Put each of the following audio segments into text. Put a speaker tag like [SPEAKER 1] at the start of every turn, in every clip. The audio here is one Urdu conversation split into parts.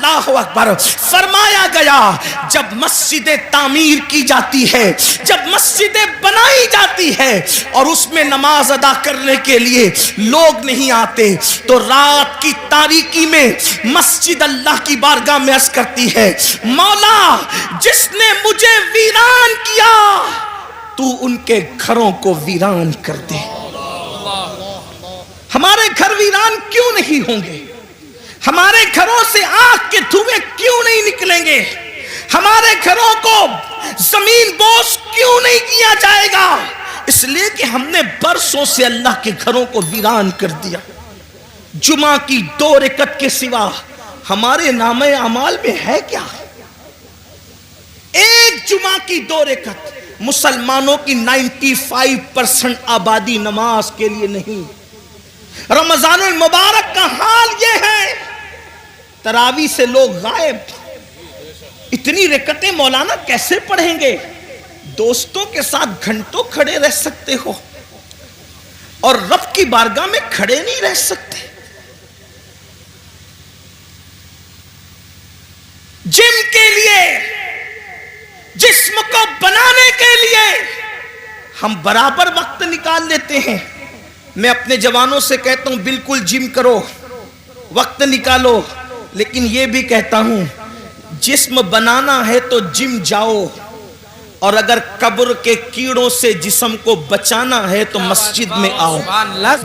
[SPEAKER 1] اللہ اکبر. فرمایا گیا جب مسجدیں تعمیر کی جاتی ہے، جب مسجدیں بنائی جاتی ہے اور اس میں نماز ادا کرنے کے لیے لوگ نہیں آتے تو رات کی تاریکی میں مسجد اللہ کی بارگاہ میں عرض کرتی ہے مولا جس نے مجھے ویران کیا تو ان کے گھروں کو ویران کر دے. ہمارے گھر ویران کیوں نہیں ہوں گے؟ ہمارے گھروں سے آگ کے دھوئیں کیوں نہیں نکلیں گے؟ ہمارے گھروں کو زمین بوس کیوں نہیں کیا جائے گا؟ اس لیے کہ ہم نے برسوں سے اللہ کے گھروں کو ویران کر دیا. جمعہ کی 2 رکعت کے سوا ہمارے نامہ اعمال میں ہے کیا؟ ایک جمعہ کی 2 رکعت. مسلمانوں کی 95% آبادی نماز کے لیے نہیں. رمضان المبارک کا حال یہ ہے تراویح سے لوگ غائب. اتنی رکعتیں مولانا کیسے پڑھیں گے؟ دوستوں کے ساتھ گھنٹوں کھڑے رہ سکتے ہو اور رب کی بارگاہ میں کھڑے نہیں رہ سکتے. جم کے لیے، جسم کو بنانے کے لیے ہم برابر وقت نکال لیتے ہیں. میں اپنے جوانوں سے کہتا ہوں بالکل جم کرو، وقت نکالو، لیکن یہ بھی کہتا ہوں جسم بنانا ہے تو جم جاؤ، اور اگر قبر کے کیڑوں سے جسم کو بچانا ہے تو مسجد میں آؤ.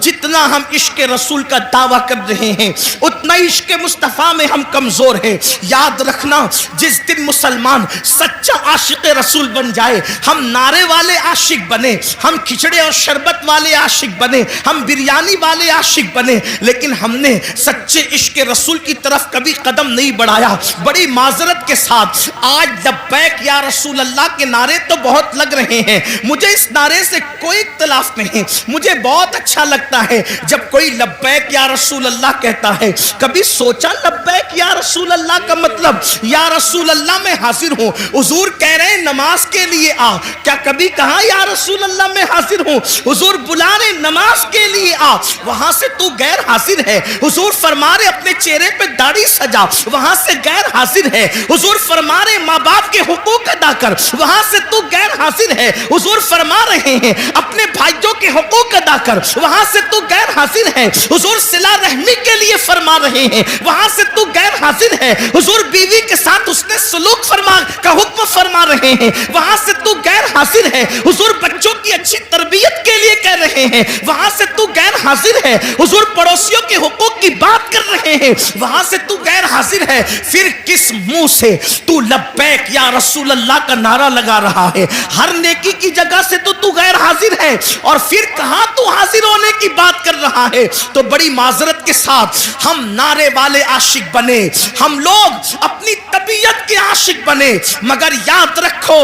[SPEAKER 1] جتنا ہم عشق رسول کا دعویٰ کر رہے ہیں اتنا عشق مصطفیٰ میں ہم کمزور ہیں. یاد رکھنا جس دن مسلمان سچا عاشق رسول بن جائے، ہم نعرے والے عاشق بنے، ہم کھچڑے اور شربت والے عاشق بنے، ہم بریانی والے عاشق بنے، لیکن ہم نے سچے عشق رسول کی طرف کبھی قدم نہیں بڑھایا. بڑی معذرت کے ساتھ آج لبیک یا رسول اللہ کے نعرے تو بہت لگ رہے ہیں، مجھے اس نعرے سے کوئی اختلاف نہیں. مجھے بہت اچھا لگتا ہے جب کوئی لبیک یا رسول اللہ کہتا ہے. کبھی سوچا لبیک یا رسول اللہ کا مطلب یا رسول اللہ میں حاضر ہوں؟ حضور کہہ رہے ہیں نماز کے لیے آ، کیا کبھی کہا یا رسول اللہ میں حاضر ہوں؟ حضور بلا رہے نماز کے لیے آ، وہاں سے تو غیر حاضر ہے. حضور فرما رہے اپنے چہرے پہ داڑھی سجا، وہاں سے غیر حاضر ہے. حضور فرما رہے ماں باپ کے حقوق ادا کر، وہاں سے تو غیر حاضر ہے. حضور فرما رہے ہیں اپنے بھائیوں کے حقوق ادا کر، وہاں سے تو غیر حاضر ہے. حضور صلہ رحمی کے لیے فرما رہے ہیں، وہاں سے تو غیر حاضر ہے. حضور بیوی کے ساتھ اس نے سلوک فرما کا حکم فرما رہے ہیں، وہاں سے تو غیر حاضر ہے. حضور بچوں کی اچھی تربیت کے لیے کہہ رہے ہیں، وہاں سے تو غیر حاضر ہے. حضور پڑوسیوں کے حقوق کی بات کر رہے ہیں، وہاں سے تو غیر حاضر ہے. پھر کس منہ سے تو لبیک یا رسول اللہ کا نعرہ لگا رہا ہے؟ ہر نیکی کی جگہ سے تو غیر حاضر ہے، اور پھر کہاں تو حاضر ہونے کی بات کر رہا ہے؟ تو بڑی معذرت کے ساتھ ہم نعرے والے عاشق بنے، ہم لوگ اپنی طبیعت کے عاشق بنے، مگر یاد رکھو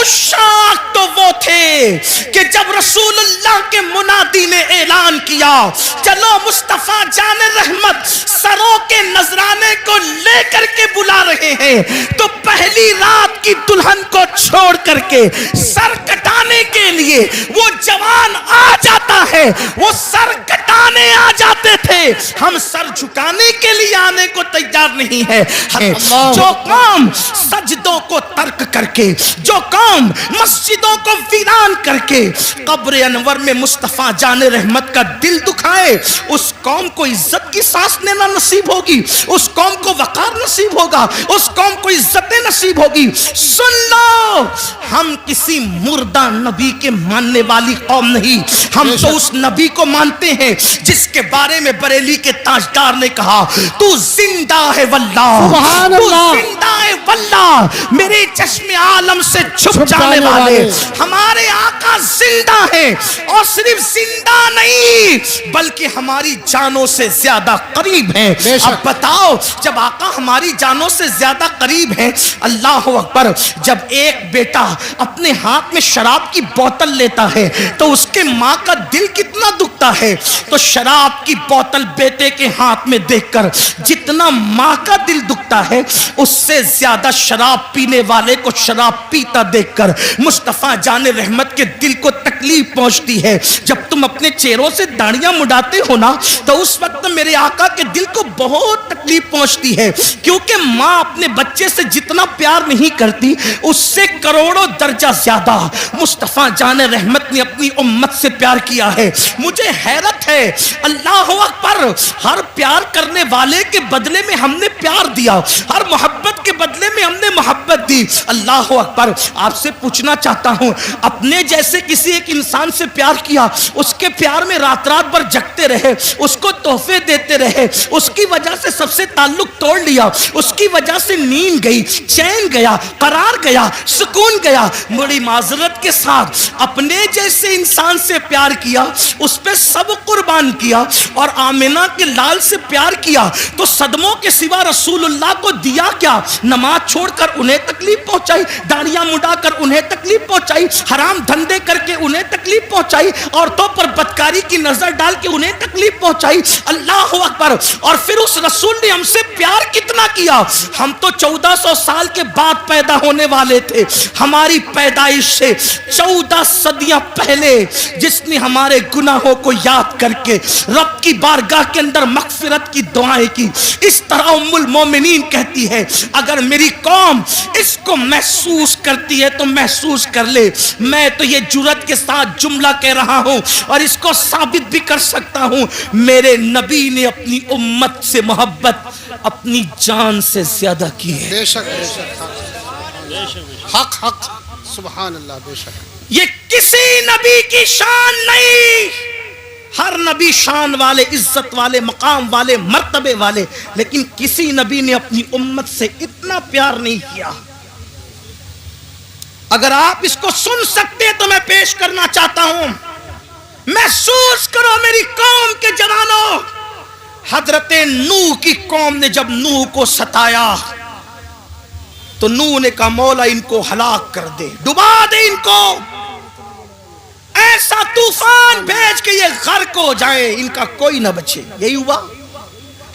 [SPEAKER 1] عشاق تو وہ تھے کہ جب رسول اللہ کے منادی نے اعلان کیا چلو مصطفیٰ جان رحمت سروں کے نذرانے کو لے کر کے بلا رہے ہیں، تو پہلی رات کی دلہن کو چھوڑ کر کے سر کٹانے کے لیے وہ جوان آ جاتا ہے، وہ سر کٹانے آ جاتے تھے. ہم سر جھکانے کے لیے آنے کو تیار نہیں ہے. جو قوم سجدوں کو ترک کر کے، جو قوم مسجدوں کو ویران کر کے قبر انور میں مصطفیٰ جان رحمت کا دل دکھائے، اس قوم کو عزت کی سانس لینا نصیب ہوگی، اس قوم کو وقار نصیب ہوگا، اس قوم کو عزتیں نصیب ہوگی. سن لو ہم کسی مردہ نبی کے ماننے والی قوم نہیں، ہم تو اس نبی کو مانتے ہیں جس کے بارے میں بریلی کے تاجدار نے کہا تو زندہ ہے واللہ، تو زندہ ہے واللہ، میرے چشم عالم سے چھپ جانے والے ہمارے آقا زندہ ہیں، اور صرف زندہ نہیں بلکہ ہماری جانوں سے زیادہ قریب ہیں. اب بتاؤ جب آقا ہماری جانوں سے زیادہ قریب ہیں، اللہ اکبر، جب ایک بیٹا اپنے ہاتھ میں شراب کی بوتل لیتا ہے تو اس کے ماں کا دل کتنا دکھتا ہے، تو شراب کی بوتل بیٹے کے ہاتھ میں دیکھ کر جتنا ماں کا دل دکھتا ہے اس سے زیادہ زیادہ شراب پینے والے کو شراب پیتا دیکھ کر مصطفیٰ جان رحمت کے دل کو تکلیف پہنچتی ہے. جب تم اپنے چہروں سے داڑیاں مڈاتے ہو نا تو اس وقت میرے آقا کے دل کو بہت تکلیف پہنچتی ہے, کیونکہ ماں اپنے بچے سے جتنا پیار نہیں کرتی اس سے کروڑوں درجہ زیادہ مصطفیٰ جان رحمت نے اپنی امت سے پیار کیا ہے. مجھے حیرت ہے, اللہ اکبر, ہر پیار کرنے والے کے بدلے میں ہم نے پیار دیا, ہر محبت کے بدلے میں ہم نے محبت دی. اللہ اکبر. آپ سے پوچھنا چاہتا ہوں, اپنے جیسے کسی ایک انسان سے پیار کیا, اس کے پیار میں رات رات بھر جگتے رہے, اس کو تحفے دیتے رہے, اس کی وجہ سے سب سے تعلق توڑ لیا, اس کی وجہ سے نیند گئی, چین گیا, قرار گیا, سکون گیا, بڑی معذرت کے ساتھ اپنے جیسے انسان سے پیار کیا, اس پہ سب قربان کیا, اور آمنہ کے لال سے پیار کیا تو صدموں کے سوا رسول اللہ کو دیا کیا؟ نماز چھوڑ کر انہیں تکلیف پہنچائی, داڑیاں مڈا کر انہیں تکلیف پہنچائی, حرام دھندے کر کے انہیں تکلیف پہنچائی, عورتوں پر بدکاری کی نظر ڈال کے انہیں تکلیف پہنچائی. اللہ اکبر. اور پھر اس رسول نے ہم سے پیار کتنا کیا. ہم تو 1400 سال کے بعد پیدا ہونے والے تھے, ہماری پیدائش سے 14 صدیاں پہلے جس نے ہمارے گناہوں کو یاد کر کے رب کی بارگاہ کے اندر مغفرت کی دعائیں کی. اس طرح ام المومنین کہتی ہے, اگر میری قوم اس کو محسوس کرتی ہے تو محسوس کر لے. میں تو یہ جرأت کے ساتھ جملہ کہہ رہا ہوں اور اس کو ثابت بھی کر سکتا ہوں, میرے نبی نے اپنی امت سے محبت اپنی جان سے زیادہ کی ہے.
[SPEAKER 2] بے شک بے شک, حق حق, سبحان اللہ. بے شک
[SPEAKER 1] یہ کسی نبی کی شان نہیں, ہر نبی شان والے, عزت والے, مقام والے, مرتبے والے, لیکن کسی نبی نے اپنی امت سے اتنا پیار نہیں کیا. اگر آپ اس کو سن سکتے تو میں پیش کرنا چاہتا ہوں. محسوس کرو میری قوم کے جوانوں, حضرت نوح کی قوم نے جب نوح کو ستایا تو نوح نے کہا مولا ان کو ہلاک کر دے, ڈبا دے ان کو, ایسا طوفان بھیج کے یہ غرق ہو جائیں, ان کا کوئی نہ بچے. یہی ہوا.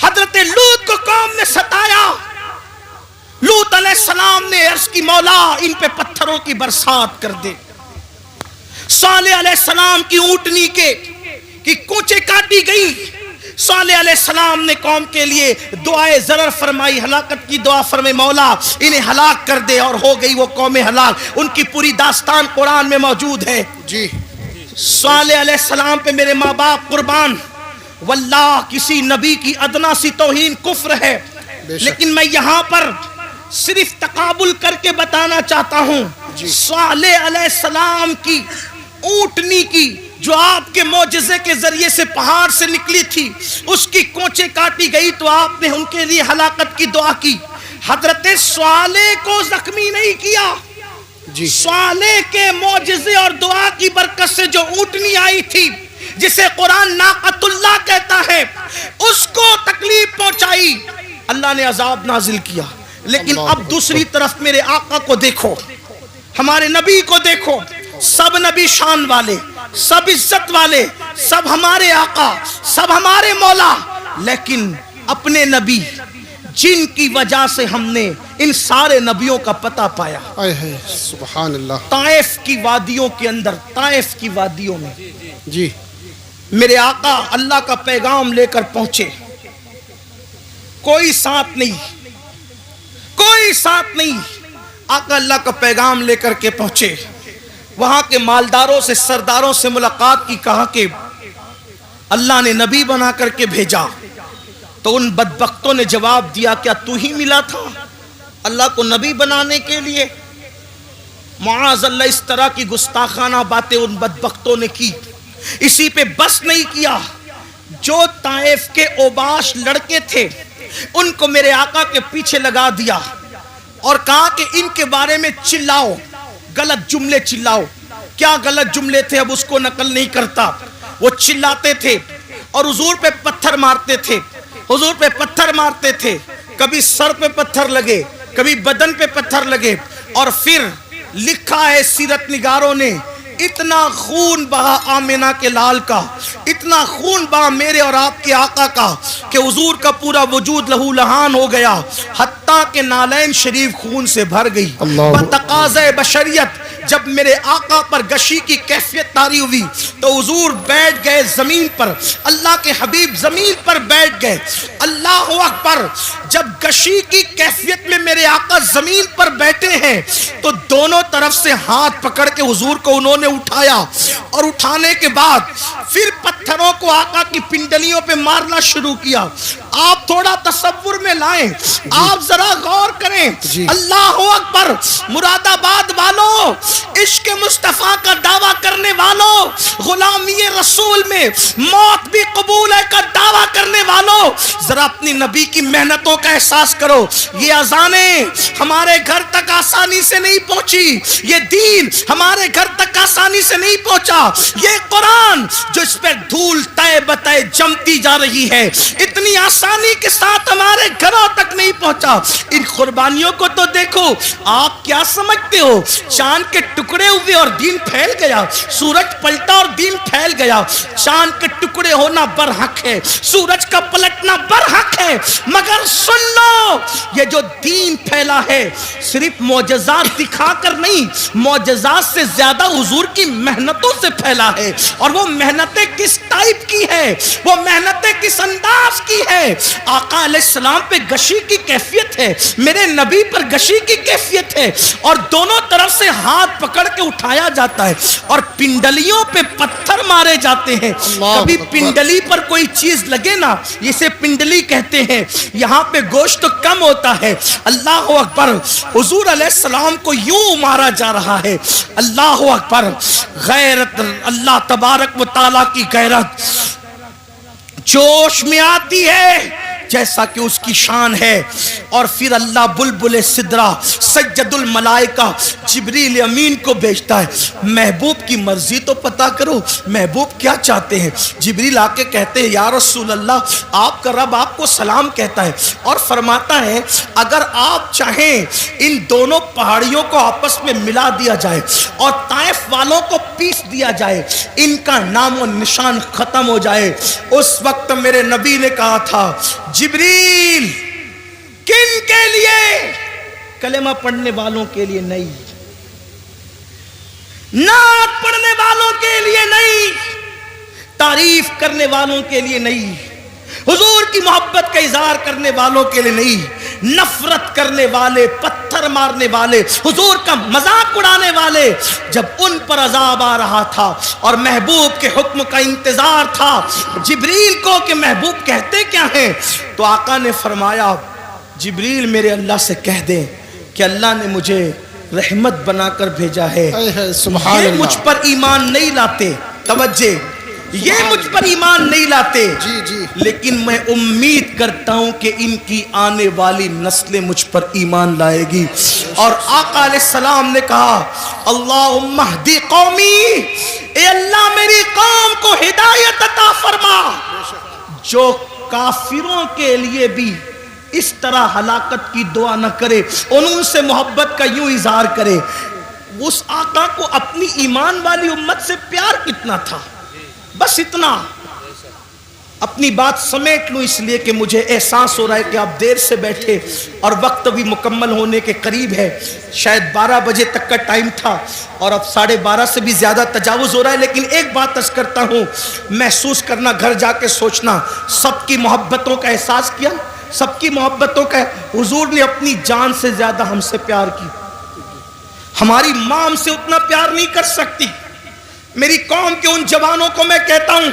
[SPEAKER 1] حضرت لوط کو قوم نے ستایا, لوط علیہ السلام نے عرض کی مولا ان پہ پتھروں کی برسات کر دے. صالح علیہ السلام کی اونٹنی کی کونچے کاٹی گئی. صالح علیہ السلام نے قوم کے لیے دعائے ضرر فرمائی, ہلاکت کی دعا فرمائی, مولا انہیں ہلاک کر دے, اور ہو گئی وہ قوم ہلاک. ان کی پوری داستان قرآن میں موجود ہے.
[SPEAKER 2] جی.
[SPEAKER 1] صالح علیہ السلام پہ میرے ماں باپ قربان, واللہ کسی نبی کی ادنا سی توہین کفر ہے, لیکن میں یہاں پر صرف تقابل کر کے بتانا چاہتا ہوں. صالح علیہ السلام کی اونٹنی کی جو آپ کے معجزے کے ذریعے سے پہاڑ سے نکلی تھی, اس کی کونچے کاٹی گئی تو آپ نے ان کے لیے ہلاکت کی دعا کی. حضرت صالح کو زخمی نہیں کیا. صالح کے معجزے اور دعا کی برکت سے جو اونٹنی آئی تھی جسے قرآن ناقۃ اللہ کہتا ہے, اس کو تکلیف پہنچائی, اللہ نے عذاب نازل کیا. لیکن اب دوسری طرف میرے آقا کو دیکھو, ہمارے نبی کو دیکھو, سب نبی شان والے, سب عزت والے, سب ہمارے آقا, سب ہمارے مولا, لیکن اپنے نبی جن کی وجہ سے ہم نے ان سارے نبیوں کا پتہ پایا,
[SPEAKER 2] سبحان اللہ,
[SPEAKER 1] طائف کی وادیوں کے اندر, طائف کی وادیوں میں
[SPEAKER 2] جی
[SPEAKER 1] میرے آقا اللہ کا پیغام لے کر پہنچے. کوئی ساتھ نہیں, کوئی ساتھ نہیں, آقا اللہ کا پیغام لے کر کے پہنچے. وہاں کے مالداروں سے, سرداروں سے ملاقات کی, کہا کہ اللہ نے نبی بنا کر کے بھیجا. تو ان بدبختوں نے جواب دیا, کیا تو ہی ملا تھا اللہ کو نبی بنانے کے لیے؟ معاذ اللہ, اس طرح کی گستاخانہ باتیں ان بدبختوں نے کی. اسی پہ بس نہیں کیا, جو طائف کے اوباش لڑکے تھے ان کو میرے آقا کے پیچھے لگا دیا اور کہا کہ ان کے بارے میں چلاؤ, غلط جملے چلاؤ. کیا غلط جملے تھے اب اس کو نقل نہیں کرتا. وہ چلاتے تھے اور حضور پہ پتھر مارتے تھے, حضور پہ پتھر مارتے تھے, کبھی سر پہ پتھر لگے, کبھی بدن پہ پتھر لگے. اور پھر لکھا ہے سیرت نگاروں نے اتنا خون بہا آمنہ کے لال کا، اتنا خون بہا میرے اور آپ کے آقا کا کہ حضور کا پورا وجود لہو لہان ہو گیا، حتیٰ کہ نالین شریف خون سے بھر گئی۔ بتقاضۂ بشریت جب میرے آقا پر غشی کی کیفیت طاری ہوئی تو حضور بیٹھ گئے زمین پر، اللہ کے حبیب زمین پر بیٹھ گئے۔ اللہ اکبر! جب غشی کی کیفیت میں میرے آقا زمین پر بیٹھے ہیں تو دونوں طرف سے ہاتھ پکڑ کے حضور کو انہوں نے اٹھایا، اور اٹھانے کے بعد پھر پتھروں کو آقا کی پنڈلیوں پہ مارنا شروع کیا۔ آپ تھوڑا تصور میں لائیں، آپ ذرا غور کریں۔ اللہ اکبر! مراد آباد والوں، عشق مصطفیٰ کا دعویٰ کرنے والوں، غلامی رسول میں موت بھی قبول ہے کا دعویٰ کرنے والوں، ذرا اپنی نبی کی محنتوں کا احساس کرو۔ یہ اذانیں ہمارے گھر تک آسانی سے نہیں پہنچی، یہ دین ہمارے گھر تک آسانی سے نہیں پہنچا، یہ قرآن جو اس پر دھول تہ بتہ جمتی جا رہی ہے اتنی آسانی کے ساتھ ہمارے گھروں تک نہیں پہنچا۔ ان قربانیوں کو تو دیکھو، آپ کیا سمجھتے ہو چاند کے ٹکڑے ہوئے اور دین پھیل گیا، سورج پلٹا اور دین پھیل گیا؟ چاند کے ٹکڑے ہونا برحق ہے، سورج کا پلٹنا برحق ہے، مگر سن لو یہ جو دین پھیلا ہے صرف معجزات دکھا کر نہیں، معجزات سے زیادہ حضور کی محنتوں سے پھیلا ہے۔ اور وہ محنتیں کس ٹائپ کی ہے، وہ محنتیں کس انداز کی ہے؟ آقا علیہ السلام پہ غشی کی کیفیت ہے، میرے نبی پر غشی کی کیفیت ہے، اور دونوں طرف سے ہاتھ پکڑ کے اٹھایا جاتا ہے اور پنڈلیوں پہ پتھر مارے جاتے ہیں۔ کبھی پنڈلی پر کوئی چیز لگے نا، اسے پنڈلی کہتے ہیں، یہاں پہ گوشت تو کم ہوتا ہے۔ اللہ اکبر! حضور علیہ السلام کو یوں مارا جا رہا ہے۔ اللہ اکبر! غیرت، اللہ تبارک و تعالیٰ کی غیرت جوش میں آتی ہے جیسا کہ اس کی شان ہے، اور پھر اللہ بلبل سدرہ سید الملائکہ جبریل امین کو بھیجتا ہے۔ محبوب کی مرضی تو پتا کرو، محبوب کیا چاہتے ہیں؟ جبریل آ کے کہتے ہیں یا رسول اللہ، آپ کا رب آپ کو سلام کہتا ہے، اور فرماتا ہے اگر آپ چاہیں ان دونوں پہاڑیوں کو آپس میں ملا دیا جائے اور طائف والوں کو پیس دیا جائے، ان کا نام و نشان ختم ہو جائے۔ اس وقت میرے نبی نے کہا تھا جبریل کن کے لیے؟ کلمہ پڑھنے والوں کے لیے نہیں، نعت پڑھنے والوں کے لیے نہیں، تعریف کرنے والوں کے لیے نہیں، حضور کی محبت کا اظہار کرنے والوں کے لیے نہیں، نفرت کرنے والے، پتھر مارنے والے، حضور کا مذاق اڑانے والے، جب ان پر عذاب آ رہا تھا اور محبوب کے حکم کا انتظار تھا جبریل کو کہ محبوب کہتے کیا ہیں، تو آقا نے فرمایا جبریل میرے اللہ سے کہہ دیں کہ اللہ نے مجھے رحمت بنا کر بھیجا ہے، یہ مجھ پر ایمان نہیں لاتے، توجہ، یہ مجھ پر ایمان نہیں لاتے، لیکن میں امید کرتا ہوں کہ ان کی آنے والی نسلیں مجھ پر ایمان لائے گی۔ اور آقا علیہ السلام نے کہا اللہم اہدی قومی، اے اللہ میری قوم کو ہدایت عطا فرما، جو کافروں کے لیے بھی اس طرح ہلاکت کی دعا نہ کرے، ان سے محبت کا یوں اظہار کرے۔ اس آقا کو اپنی ایمان والی امت سے پیار کتنا تھا، بس اتنا۔ اپنی بات سمیٹ لوں اس لیے کہ مجھے احساس ہو رہا ہے کہ آپ دیر سے بیٹھے اور وقت بھی مکمل ہونے کے قریب ہے، شاید 12 بجے تک کا ٹائم تھا اور اب 12:30 سے بھی زیادہ تجاوز ہو رہا ہے، لیکن ایک بات عرض کرتا ہوں، محسوس کرنا، گھر جا کے سوچنا، سب کی محبتوں کا احساس کیا، سب کی محبتوں کا۔ حضور نے اپنی جان سے زیادہ ہم سے پیار کی، ہماری ماں ہم سے اتنا پیار نہیں کر سکتی۔ میری قوم کے ان جوانوں کو میں کہتا ہوں،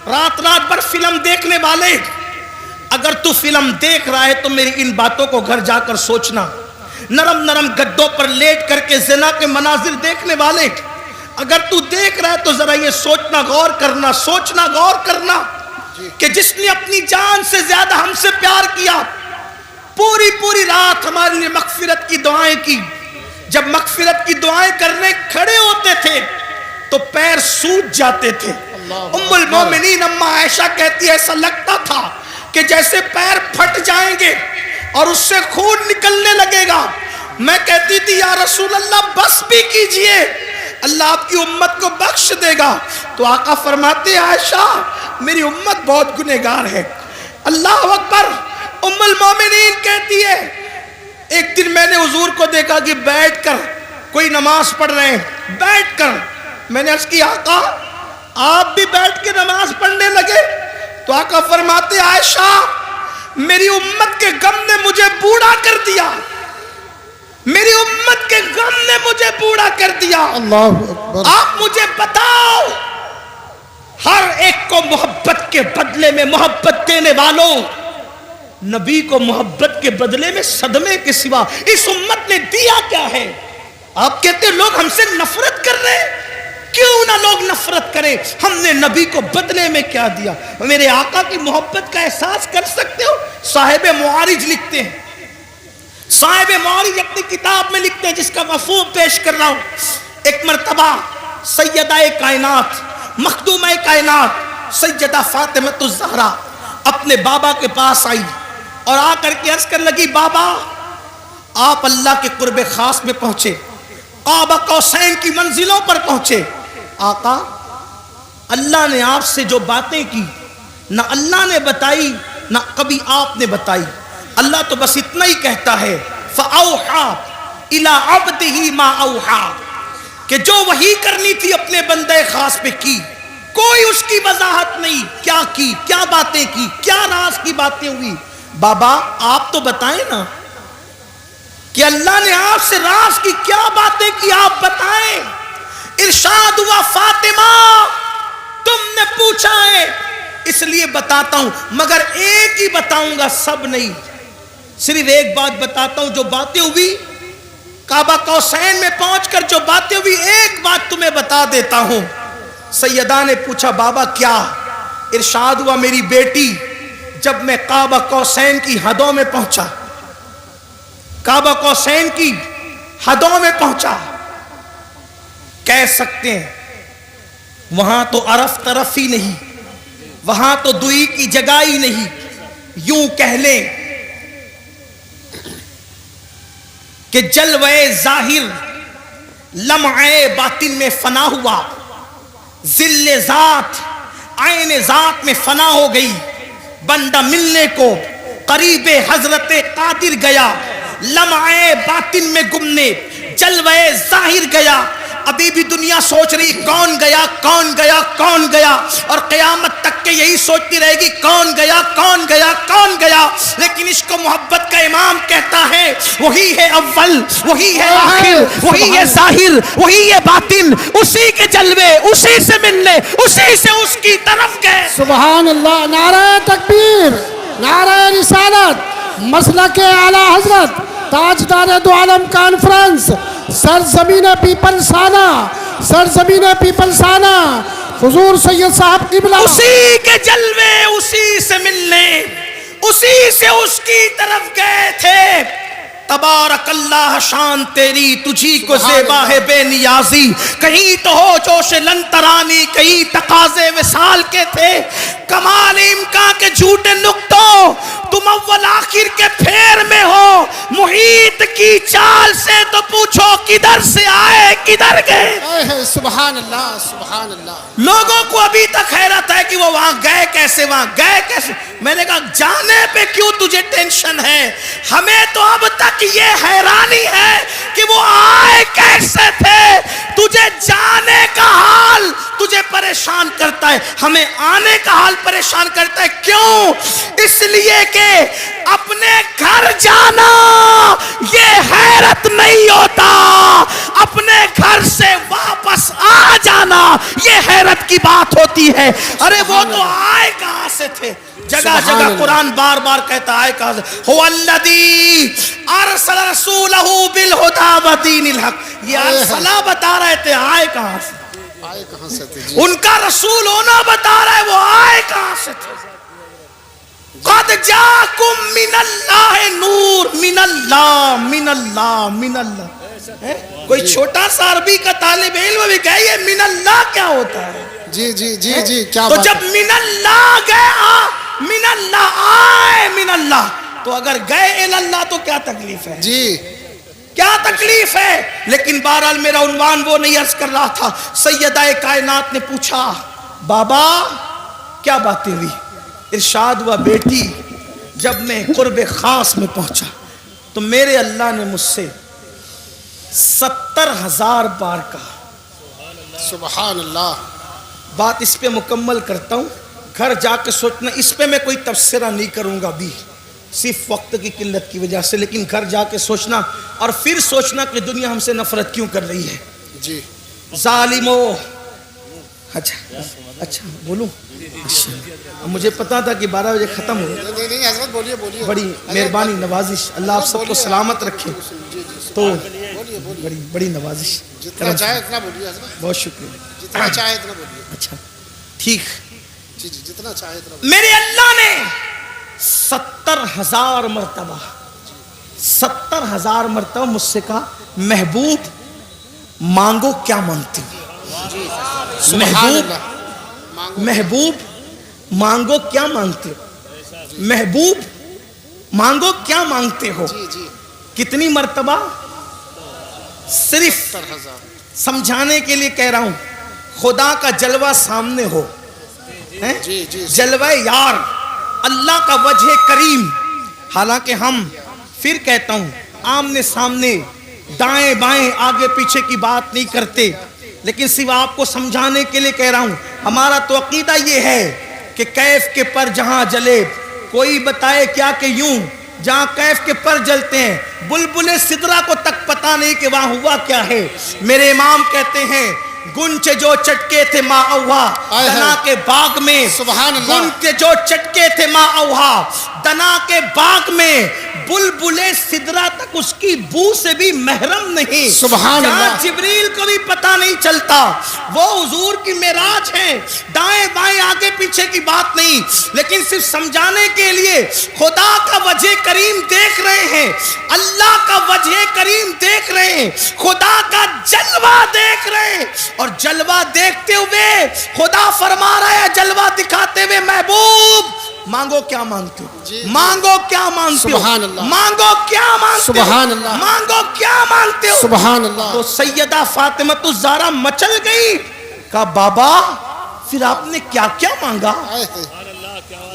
[SPEAKER 1] رات بھر فلم دیکھنے والے، اگر تو فلم دیکھ رہا ہے تو میری ان باتوں کو گھر جا کر سوچنا۔ نرم گدوں پر لیٹ کر کے زنا کے مناظر دیکھنے والے، اگر تو دیکھ رہا ہے تو ذرا یہ سوچنا، غور کرنا، سوچنا، غور کرنا کہ جس نے اپنی جان سے زیادہ ہم سے پیار کیا، پوری رات ہمارے لیے مغفرت کی دعائیں کی۔ جب مغفرت کی دعائیں کرنے کھڑے ہوتے تھے تو پیر سوج جاتے تھے۔ ام المومنین اماں عائشہ کہتی ہے ایسا لگتا تھا کہ جیسے پیر پھٹ جائیں گے اور اس سے خون نکلنے لگے گا۔ میں کہتی تھی یا رسول اللہ بس بھی کیجئے، اللہ آپ کی امت کو بخش دے گا. تو آقا فرماتے ہیں عائشہ میری امت بہت گنہگار ہے. اللہ اکبر. ام المومنین کہتی ہے ایک دن میں نے حضور کو دیکھا کہ بیٹھ کر کوئی نماز پڑھ رہے ہیں, بیٹھ کر. میں نے عرض کی آقا آپ بھی بیٹھ کے نماز پڑھنے لگے؟ تو آقا فرماتے عائشہ میری امت کے غم نے مجھے بوڑھا کر دیا, میری امت کے غم نے مجھے بوڑھا کر دیا.
[SPEAKER 2] اللہ اکبر.
[SPEAKER 1] آپ مجھے بتاؤ ہر ایک کو محبت کے بدلے میں محبت دینے والوں, نبی کو محبت کے بدلے میں صدمے کے سوا اس امت نے دیا کیا ہے؟ آپ کہتے ہیں لوگ ہم سے نفرت کر رہے ہیں, کیوں نہ لوگ نفرت کریں, ہم نے نبی کو بدلے میں کیا دیا؟ میرے آقا کی محبت کا احساس کر سکتے ہو؟ صاحب معارج لکھتے ہیں, صاحب معارج اپنی کتاب میں لکھتے ہیں جس کا مفہوم پیش کر رہا ہوں. ایک مرتبہ سیدہ کائنات مخدومہ کائنات سیدہ فاطمہ الزہرا اپنے بابا کے پاس آئی اور آ کر کے عرض کر لگی بابا آپ اللہ کے قرب خاص میں پہنچے, قاب قوسین کی منزلوں پر پہنچے. آقا اللہ نے آپ سے جو باتیں کی نہ اللہ نے بتائی نہ کبھی آپ نے بتائی. اللہ تو بس اتنا ہی کہتا ہے فَأَوْحَا إِلَىٰ عَبْدِهِ مَا أَوْحَا, کہ جو وحی کرنی تھی اپنے بندے خاص پہ کی, کوئی اس کی وضاحت نہیں کیا کی, کیا باتیں کی, کیا راز کی باتیں ہوئی. بابا آپ تو بتائیں نا کہ اللہ نے آپ سے راز کی کیا باتیں کی, آپ بتائیں. ارشاد ہوا فاطمہ تم نے پوچھا ہے اس لیے بتاتا ہوں, مگر ایک ہی بتاؤں گا سب نہیں, صرف ایک بات بتاتا ہوں. جو باتیں ہوئی کعبہ قوسین میں پہنچ کر جو باتیں ہوئی ایک بات تمہیں بتا دیتا ہوں. سیدہ نے پوچھا بابا کیا؟ ارشاد ہوا میری بیٹی جب میں کعبہ قوسین کی حدوں میں پہنچا, کعبہ قوسین کی حدوں میں پہنچا, کہہ سکتے ہیں وہاں تو عرف طرف ہی نہیں, وہاں تو دوئی کی جگہ ہی نہیں, یوں کہہ لیں کہ جلوے ظاہر لمعے باطن میں فنا ہوا, ذل ذات عین ذات میں فنا ہو گئی. بندہ ملنے کو قریب حضرت قادر گیا, لمعے باطن میں گمنے جلوے ظاہر گیا. ابھی بھی دنیا سوچ رہی کون گیا کون گیا کون گیا, اور قیامت تک کے یہی سوچتی رہے گی کون گیا کون گیا کون گیا. لیکن عشق و محبت کا امام کہتا ہے وہی ہے اول, وہی ہے آخر, وہی ہے ظاہر, وہی ہے باطن, اسی کے جلوے, اسی سے ملنے, اسی سے اس کی طرف گئے.
[SPEAKER 2] سبحان اللہ. نعرہ تکبیر, نعرہ رسالت, مسلک اعلی حضرت تاجدار دو عالم کانفرنس, سرزمین پیپلسانہ, سرزمین پیپلسانہ, حضور سید صاحب قبلہ,
[SPEAKER 1] اسی کے جلوے, اسی سے ملنے, اسی سے اس کی طرف گئے تھے. تبارک اللہ شان تیری تجھی کو زیبا ہے بے نیازی, کہیں تو ہو جوش لنترانی, کہیں تقاضے وصال کے تھے. کمال امکان کے جھوٹے نقطوں تم اول آخر کے پھیر میں ہو, محیط کی چال سے تو پوچھو کدھر سے آئے کدھر گئے.
[SPEAKER 2] سبحان اللہ سبحان اللہ.
[SPEAKER 1] لوگوں کو ابھی تک حیرت ہے کہ وہ وہاں گئے کیسے, وہاں گئے کیسے. میں نے کہا جانے پہ کیوں تجھے ٹینشن ہے, ہمیں تو اب تک یہ حیرانی ہے کہ وہ آئے کیسے تھے. تجھے جانے کا حال تجھے پریشان کرتا ہے, ہمیں آنے کا حال پریشان کرتا ہے. کیوں؟ اس لیے کہ اپنے گھر جانا یہ حیرت نہیں ہوتا, اپنے گھر سے واپس آ جانا یہ حیرت کی بات ہوتی ہے. ارے وہ تو آئے کہاں سے تھے, جگہ جگہ قرآن بار بار کہتا ہے کہاں سے, هو الذی ارسل رسولہ بالہدی ودین الحق. یہ ارسلہ بتا رہے تھے آئے کہاں سے,
[SPEAKER 2] آئے کہاں سے تھے,
[SPEAKER 1] ان کا رسول ہونا بتا رہا ہے وہ آئے کہاں سے تھے. قد جاکم من اللہ نور, من اللہ من اللہ من اللہ. کوئی چھوٹا سا عربی کا طالب علم بھی کہے یہ من اللہ کیا ہوتا ہے.
[SPEAKER 2] جی جی جی جی کیا
[SPEAKER 1] تو
[SPEAKER 2] بات
[SPEAKER 1] جب من اللہ گئے من اللہ آئے من اللہ, تو اگر گئے اللہ تو کیا تکلیف ہے.
[SPEAKER 2] جی
[SPEAKER 1] کیا تکلیف ہے؟ لیکن بہرحال میرا عنوان وہ نہیں عرض کر رہا تھا. سیدہ کائنات نے پوچھا بابا کیا باتیں ہوئی؟ ارشاد ہوا بیٹی جب میں قرب خاص میں پہنچا تو میرے اللہ نے مجھ سے 70,000 بار کہا.
[SPEAKER 2] سبحان اللہ.
[SPEAKER 1] بات اس پہ مکمل کرتا ہوں, گھر جا کے سوچنا. اس پہ میں کوئی تبصرہ نہیں کروں گا ابھی صرف وقت کی قلت کی وجہ سے, لیکن گھر جا کے سوچنا اور پھر سوچنا کہ دنیا ہم سے نفرت کیوں کر رہی ہے.
[SPEAKER 2] جی
[SPEAKER 1] ظالمو. اچھا بولوں. مجھے پتا تھا کہ 12 بجے ختم ہو.
[SPEAKER 2] نہیں حضرت بولیے بولیے.
[SPEAKER 1] بڑی مہربانی نوازش, اللہ آپ سب کو سلامت رکھے. تو بڑی نوازش.
[SPEAKER 2] جتنا چاہے اتنا بولیے حضرت.
[SPEAKER 1] بہت شکریہ.
[SPEAKER 2] جتنا چاہے اتنا بولیے.
[SPEAKER 1] اچھا ٹھیک.
[SPEAKER 2] جی جی جتنا چاہے اتنا.
[SPEAKER 1] میرے اللہ نے 70,000 مرتبہ 70,000 مرتبہ مجھ سے کہا محبوب مانگو کیا مانگتے ہو. محبوب مانگو کیا مانگتے ہو. محبوب مانگو کیا مانگتے ہو. کتنی مرتبہ؟ صرف سمجھانے کے لیے کہہ رہا ہوں. خدا کا جلوہ سامنے ہو, جلوہ یار, اللہ کا وجہ کریم. حالانکہ ہم پھر کہتا ہوں آمنے سامنے دائیں بائیں آگے پیچھے کی بات نہیں کرتے, لیکن سوا آپ کو سمجھانے کے لیے کہہ رہا ہوں. ہمارا تو عقیدہ یہ ہے کہ کیف کے پر جہاں جلے کوئی بتائے کیا کہ یوں جہاں کیف کے پر جلتے ہیں بلبل سدرا کو تک پتہ نہیں کہ وہاں ہوا کیا ہے. میرے امام کہتے ہیں گنچے جو چٹکے تھے ماں اوہا دنا کے باغ میں.
[SPEAKER 2] سبحان اللہ.
[SPEAKER 1] گنچے جو چٹکے تھے ماں اوہا دنا کے باغ میں بلبل سدرا تک اس کی بو سے بھی محرم نہیں.
[SPEAKER 2] سبحان اللہ.
[SPEAKER 1] جبریل کو بھی پتہ نہیں چلتا. وہ حضور کی معراج ہے, دائیں بائیں آگے پیچھے کی بات نہیں, لیکن صرف سمجھانے کے لیے خدا کا وجہ کریم دیکھ رہے ہیں, اللہ کا وجہ کریم دیکھ رہے ہیں, خدا کا جلوہ دیکھ رہے ہیں. اور جلوہ دیکھتے ہوئے خدا فرما رہا ہے, جلوہ دکھاتے ہوئے محبوب مانگو کیا مانگتے ہو. مانگو کیا مانگتے ہو.
[SPEAKER 2] سبحان اللہ.
[SPEAKER 1] مانگو کیا مانگتے ہو.
[SPEAKER 2] سبحان اللہ.
[SPEAKER 1] مانگو کیا مانگتے ہو.
[SPEAKER 2] سبحان اللہ.
[SPEAKER 1] تو سیدہ فاطمہ الزہرا مچل گئی. کہا بابا پھر آپ نے کیا کیا مانگا.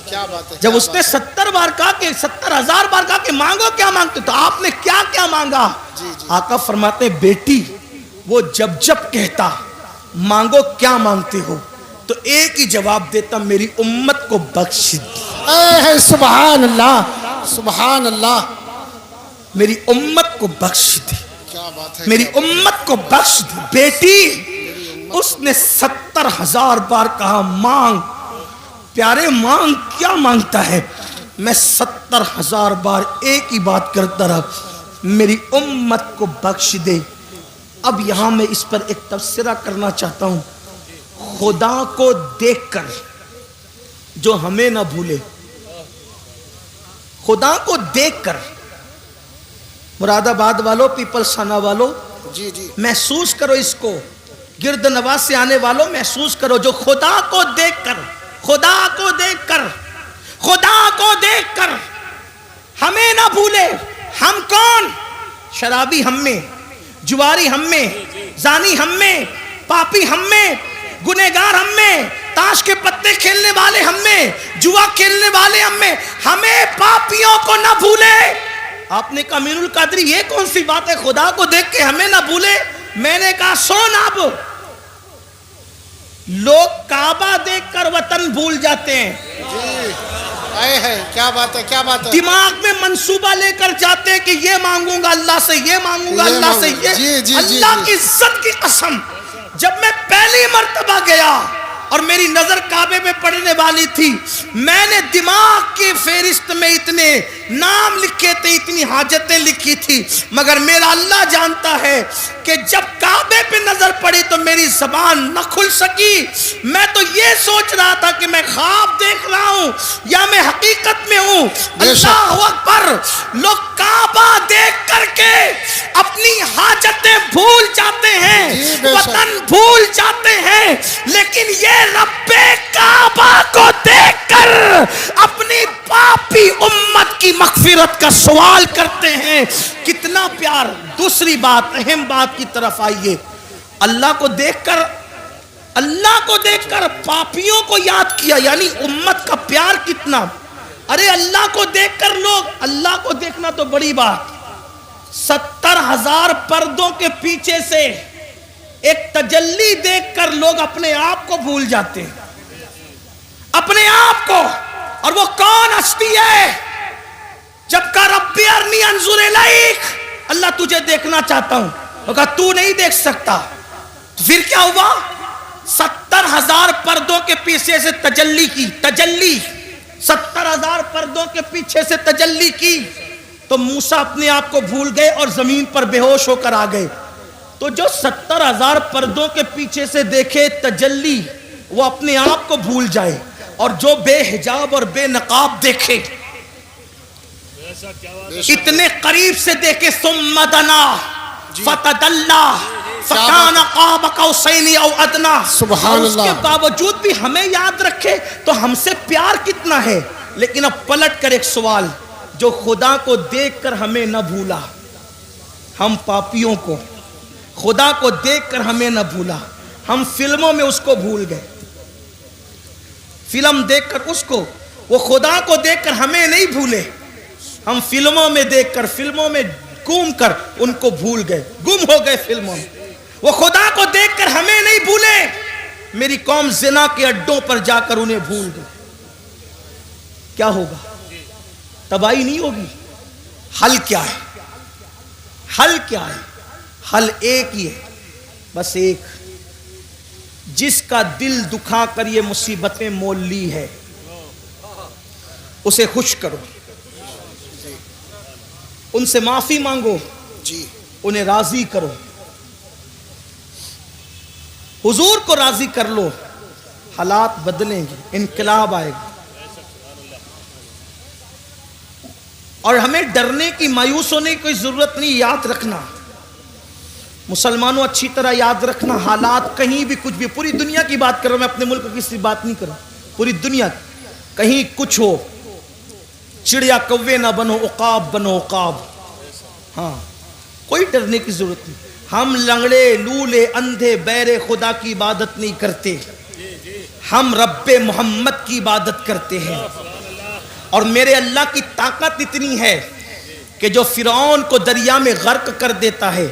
[SPEAKER 2] کیا بات ہے.
[SPEAKER 1] جب اس نے 70 بار کہا کہ 70,000 بار کہا کہ مانگو کیا مانگتے تو آپ نے کیا کیا مانگا. آقا فرماتے بیٹی وہ جب کہتا مانگو کیا مانگتے ہو تو ایک ہی جواب دیتا میری امت کو بخش دے.
[SPEAKER 2] سبحان اللہ. سبحان اللہ.
[SPEAKER 1] میری امت کو بخش دے.
[SPEAKER 2] کیا بات ہے.
[SPEAKER 1] میری امت کو بخش دے. بیٹی اس نے 70,000 بار کہا مانگ. پیارے مانگ کیا مانگتا ہے. میں 70,000 بار ایک ہی بات کرتا رہا میری امت کو بخش دے. اب یہاں میں اس پر ایک تبصرہ کرنا چاہتا ہوں. خدا کو دیکھ کر جو ہمیں نہ بھولے, خدا کو دیکھ کر مراد آباد والوں, پیپلز خانہ والوں محسوس کرو اس کو, گرد نواز سے آنے والوں محسوس کرو, جو خدا کو دیکھ کر خدا کو دیکھ کر خدا کو دیکھ کر ہمیں نہ بھولے. ہم کون؟ شرابی ہم میں, جواری ہم میں, زانی ہم میں, پاپی ہم میں, گنہگار ہم میں, تاش کے پتے کھیلنے والے ہم میں, جوا کھیلنے والے ہم میں. ہمیں پاپیوں کو نہ بھولے. آپ نے کہا امین القادری یہ کون سی بات ہے خدا کو دیکھ کے ہمیں نہ بھولے. میں نے کہا سن, اب لوگ کعبہ دیکھ کر وطن بھول جاتے ہیں.
[SPEAKER 2] کیا بات ہے. کیا بات ہے.
[SPEAKER 1] دماغ میں منصوبہ لے کر جاتے کہ یہ مانگوں گا اللہ سے, یہ مانگوں گا اللہ سے, یہ اللہ کی عزت کی قسم. جب میں پہلی مرتبہ گیا اور میری نظر کعبے میں پڑنے والی تھی, میں نے دماغ کی فہرست میں اتنے نام لکھے تھے, اتنی حاجتیں لکھی تھی, مگر میرا اللہ جانتا ہے کہ جب کعبے پہ نظر پڑی تو میری زبان نہ کھل سکی. میں تو یہ سوچ رہا تھا کہ میں خواب دیکھ رہا ہوں یا میں حقیقت میں ہوں. اللہ اکبر. لوگ کعبہ دیکھ کر کے اپنی حاجتیں بھول جاتے ہیں, وطن بھول جاتے ہیں, لیکن یہ رب کعبہ کو دیکھ کر اپنی پاپی امت کی مغفرت کا سوال کرتے ہیں. کتنا اتنا پیار. دوسری بات, اہم بات کی طرف آئیے. اللہ کو دیکھ کر پاپیوں کو یاد کیا, یعنی امت کا پیار کتنا. ارے اللہ کو دیکھ کر لوگ, اللہ کو دیکھنا تو بڑی بات, 70,000 پردوں کے پیچھے سے ایک تجلی دیکھ کر لوگ اپنے آپ کو بھول جاتے ہیں, اپنے آپ کو. اور وہ کون ہستی ہے؟ جب کہا ربی ارنی انظر الیک, اللہ تجھے دیکھنا چاہتا ہوں, وہ کہا تو نہیں دیکھ سکتا. تو پھر کیا ہوا؟ 70,000 پردوں کے پیچھے سے تجلی کی, 70,000 پردوں کے پیچھے سے تجلی کی. تو موسیٰ اپنے آپ کو بھول گئے اور زمین پر بے ہوش ہو کر آ گئے. تو جو 70,000 پردوں کے پیچھے سے دیکھے تجلی, وہ اپنے آپ کو بھول جائے. اور جو بے حجاب اور بے نقاب دیکھے, اتنے قریب سے دیکھے, ثم دنا فتدلا فکان قاب قوسین او ادنا,
[SPEAKER 2] سبحان
[SPEAKER 1] اس کے
[SPEAKER 2] اللہ.
[SPEAKER 1] باوجود بھی ہمیں یاد رکھے تو ہم سے پیار کتنا ہے. لیکن اب پلٹ کر ایک سوال, جو خدا کو دیکھ کر ہمیں نہ بھولا, ہم پاپیوں کو خدا کو دیکھ کر ہمیں نہ بھولا, ہم فلموں میں اس کو بھول گئے. فلم دیکھ کر اس کو, وہ خدا کو دیکھ کر ہمیں نہیں بھولے, ہم فلموں میں دیکھ کر, فلموں میں گم کر ان کو بھول گئے, گم ہو گئے فلموں میں. وہ خدا کو دیکھ کر ہمیں نہیں بھولے, میری قوم زنا کے اڈوں پر جا کر انہیں بھول گئی. کیا ہوگا؟ تباہی نہیں ہوگی؟ حل کیا ہے؟ حل کیا ہے؟ حل ایک ہی ہے, بس ایک. جس کا دل دکھا کر یہ مصیبتیں مول لی ہے, اسے خوش کرو, ان سے معافی مانگو,
[SPEAKER 2] جی
[SPEAKER 1] انہیں راضی کرو, حضور کو راضی کر لو, حالات بدلیں گے, انقلاب آئے گا. اور ہمیں ڈرنے کی, مایوس ہونے کی کوئی ضرورت نہیں. یاد رکھنا مسلمانوں, اچھی طرح یاد رکھنا, حالات کہیں بھی کچھ بھی, پوری دنیا کی بات کر رہا ہوں میں, اپنے ملک کی کسی بات نہیں کر رہا, پوری دنیا, کہیں کچھ ہو, چڑیا کوے نہ بنو, عقاب بنو عقاب. ہاں, کوئی ڈرنے کی ضرورت نہیں. ہم لنگڑے لولے اندھے بہرے خدا کی عبادت نہیں کرتے, ہم رب محمد کی عبادت کرتے ہیں. اور میرے اللہ کی طاقت اتنی ہے کہ جو فرعون کو دریا میں غرق کر دیتا ہے,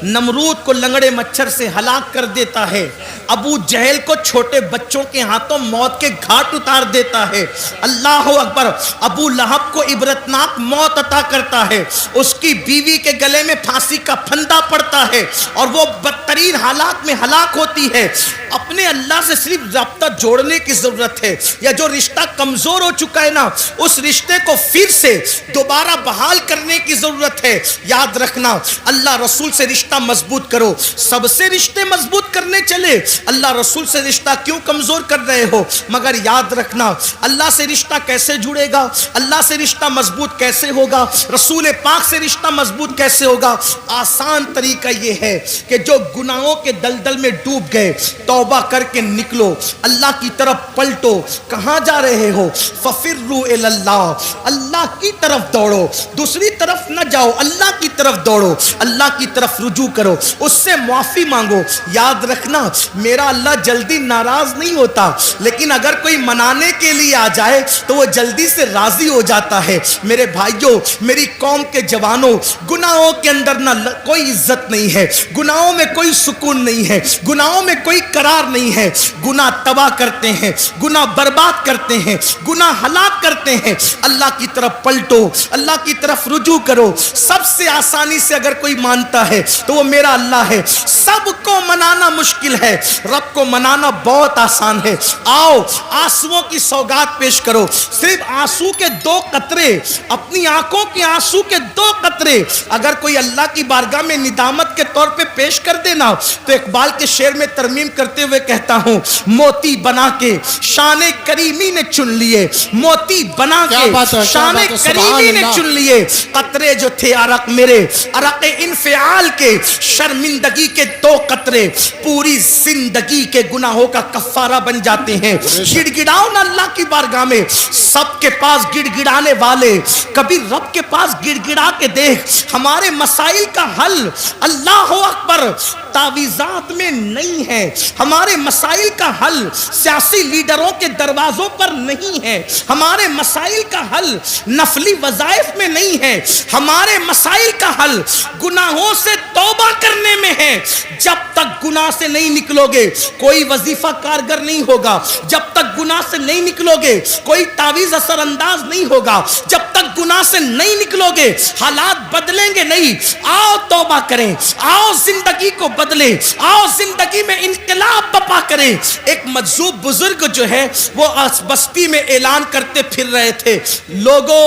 [SPEAKER 1] نمرود کو لنگڑے مچھر سے ہلاک کر دیتا ہے, ابو جہل کو چھوٹے بچوں کے ہاتھوں موت کے گھاٹ اتار دیتا ہے, اللہ اکبر, ابو لہب کو عبرتناک موت عطا کرتا ہے, اس کی بیوی کے گلے میں پھانسی کا پھندا پڑتا ہے اور وہ بدترین حالات میں ہلاک ہوتی ہے. اپنے اللہ سے صرف رابطہ جوڑنے کی ضرورت ہے, یا جو رشتہ کمزور ہو چکا ہے نا, اس رشتے کو پھر سے دوبارہ بحال کرنے کی ضرورت ہے. یاد رکھنا, اللہ رسول سے رشتہ مضبوط کرو. سب سے رشتے مضبوط کرنے چلے, اللہ رسول سے رشتہ کیوں کمزور کر رہے ہو؟ مگر یاد رکھنا, اللہ سے رشتہ کیسے جڑے گا, اللہ سے رشتہ مضبوط کیسے ہوگا, رسول پاک سے رشتہ مضبوط کیسے ہوگا؟ آسان طریقہ یہ ہے کہ جو گناہوں کے دلدل میں ڈوب گئے, توبہ کر کے نکلو, اللہ کی طرف پلٹو. کہاں جا رہے ہو؟ ففروا الی اللہ, اللہ کی طرف دوڑو, دوسری طرف نہ جاؤ, اللہ کی طرف دوڑو, اللہ کی طرف رجوع کرو, اس سے معافی مانگو. یاد رکھنا, میرا اللہ جلدی ناراض نہیں ہوتا, لیکن اگر کوئی منانے کے لیے آ جائے تو وہ جلدی سے راضی ہو جاتا ہے. میرے بھائیوں, میری قوم کے جوانوں, گناہوں کے اندر نہ کوئی عزت نہیں ہے, گناہوں میں کوئی سکون نہیں ہے, گناہوں میں کوئی قرار نہیں ہے. گناہ تباہ کرتے ہیں, گناہ برباد کرتے ہیں, گناہ ہلاک کرتے ہیں. اللہ کی طرف پلٹو, اللہ کی طرف رجوع کرو. سب سے آسانی سے اگر کوئی مانتا ہے تو وہ میرا اللہ ہے. سب کو منانا مشکل ہے, رب کو منانا بہت آسان ہے. آؤ آنسوؤں کی سوگات پیش کرو. صرف آنسو کے 2 قطرے, اپنی آنکھوں کے آنسو کے 2 قطرے, اگر کوئی اللہ کی بارگاہ میں ندامت کے طور پہ پیش کر دینا تو اقبال کے شعر میں ترمیم کرتے ہوئے کہتا ہوں موتی بنا کے شان کریمی نے چن لیے موتی بنا کے شان کریمی نے چن لیے قطرے جو تھے عرق میرے عرق انفعال کے شرمندگی کے 2 قطرے پوری زندگی کے گناہوں کا کفارہ بن جاتے ہیں گڑ گڑاؤ نا اللہ کی بارگاہ میں سب کے پاس گڑ گڑانے والے کبھی رب کے پاس گڑ گڑا کے دیکھ ہمارے مسائل کا حل اللہ اکبر تعویذات میں نہیں ہے ہمارے مسائل کا حل سیاسی لیڈروں کے دروازوں پر نہیں ہے ہمارے مسائل کا حل نفلی وظائف میں نہیں ہے ہمارے مسائل کا حل گناہوں سے توبہ کرنے میں ہے جب تک گناہ سے نہیں نکلو گے کوئی وظیفہ کارگر نہیں ہوگا جب تک گناہ سے نہیں نکلو گے کوئی تعویذ اثر انداز نہیں ہوگا جب تک گناہ سے نہیں نکلو گے حالات بدلیں گے نہیں آؤ توبہ کریں آؤ زندگی کو بدلیں آؤ زندگی میں انقلاب بپا کریں ایک مجذوب بزرگ جو ہے وہ بستی میں اعلان کرتے پھر رہے تھے لوگو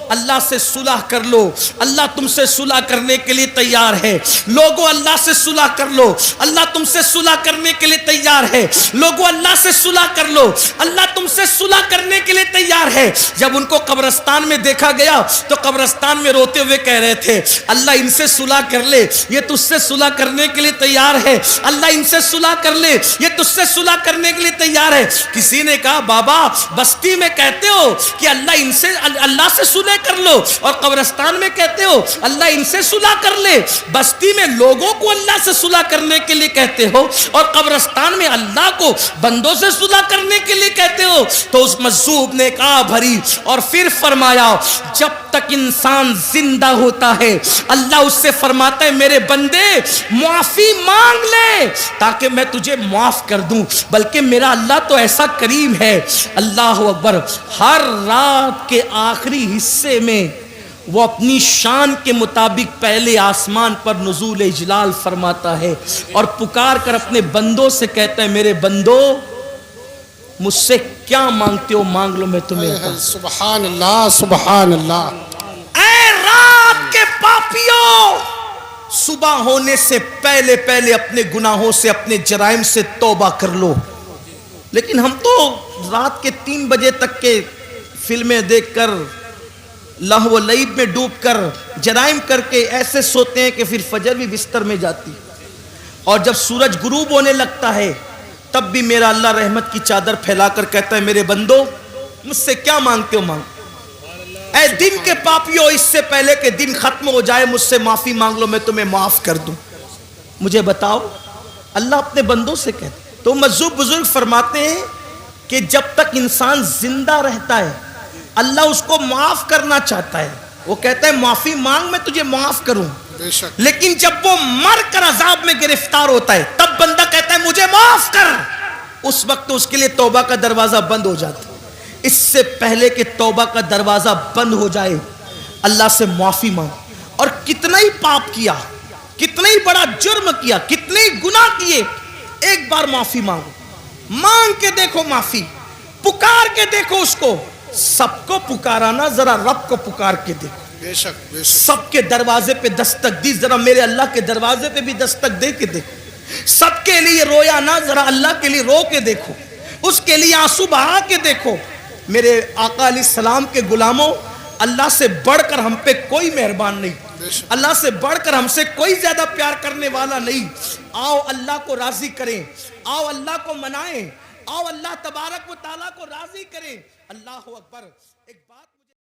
[SPEAKER 1] اللہ سے صلح کر لو اللہ تم سے صلح کرنے کے لیے تیار ہے لوگو اللہ سے صلح کر لو اللہ تم سے صلح کرنے کے لیے تیار ہے لوگو اللہ سے صلح کر لو اللہ تم سے صلح کرنے کے لیے تیار ہے جب ان کو قبرستان میں دیکھا گیا تو قبرستان میں روتے ہوئے کہہ رہے تھے اللہ ان سے صلح کر لے یہ تجھ سے صلح کرنے کے لیے تیار ہے اللہ ان سے صلح کر لے یہ تجھ سے صلح کرنے کے لیے تیار ہے کسی نے کہا بابا بستی میں کہتے ہو کہ اللہ سے صلح کر لو اور قبرستان میں کہتے ہو اللہ ان سے صلح کر لے بستی میں لوگوں کو اللہ سے صلح کرنے کے لیے کہتے ہو اور قبرستان میں اللہ کو بندوں سے صلح کرنے کے لیے کہتے ہو تو اس مجذوب نے کہا بھری اور پھر فرمایا جب تک انسان زندہ ہوتا ہے اللہ اس سے فرماتا ہے میرے بندے معافی مانگ لے تاکہ میں تجھے معاف کر دوں بلکہ میرا اللہ تو ایسا کریم ہے اللہ اکبر ہر رات کے آخری حصے میں وہ اپنی شان کے مطابق پہلے آسمان پر نزول اجلال فرماتا ہے اور پکار کر اپنے بندوں سے کہتا ہے میرے بندو مجھ سے کیا مانگتے ہو مانگ لو میں تمہیں
[SPEAKER 2] سبحان اللہ سبحان اللہ
[SPEAKER 1] اے رات کے پاپیوں صبح ہونے سے پہلے پہلے اپنے گناہوں سے اپنے جرائم سے توبہ کر لو لیکن ہم تو رات کے 3 بجے تک کے فلمیں دیکھ کر لہو و لعب میں ڈوب کر جرائم کر کے ایسے سوتے ہیں کہ پھر فجر بھی بستر میں جاتی اور جب سورج غروب ہونے لگتا ہے تب بھی میرا اللہ رحمت کی چادر پھیلا کر کہتا ہے میرے بندو مجھ سے کیا مانگتے ہو مانگ اے دن کے پاپیوں اس سے پہلے کہ دن ختم ہو جائے مجھ سے معافی مانگ لو میں تمہیں معاف کر دوں مجھے بتاؤ اللہ اپنے بندوں سے کہتے تو مجذوب بزرگ فرماتے ہیں کہ جب تک انسان زندہ رہتا ہے اللہ اس کو معاف کرنا چاہتا ہے وہ کہتا ہے معافی مانگ میں تجھے معاف کروں لیکن جب وہ مر کر عذاب میں گرفتار ہوتا ہے تب بندہ کہتا ہے مجھے معاف کر اس وقت اس کے لیے توبہ کا دروازہ بند ہو جاتا ہے اس سے پہلے کہ توبہ کا دروازہ بند ہو جائے اللہ سے معافی مانگ اور کتنا ہی پاپ کیا کتنا ہی بڑا جرم کیا کتنے ہی گناہ کیے ایک بار معافی مانگو مانگ کے دیکھو معافی پکار کے دیکھو اس کو سب کو پکارانا ذرا رب کو پکار کے دیکھو
[SPEAKER 2] بے شک
[SPEAKER 1] سب کے دروازے پہ دستک دی ذرا میرے اللہ کے دروازے پہ بھی دستک دے کے دیکھو سب کے لیے رویا نہ ذرا اللہ کے لیے رو کے دیکھو اس کے لیے آنسو بہا کے دیکھو میرے آقا علیہ السلام کے غلاموں اللہ سے بڑھ کر ہم پہ کوئی مہربان نہیں اللہ سے بڑھ کر ہم سے کوئی زیادہ پیار کرنے والا نہیں آؤ اللہ کو راضی کریں آؤ اللہ کو منائیں آؤ اللہ تبارک و تعالیٰ کو راضی کریں اللہ اکبر ایک بات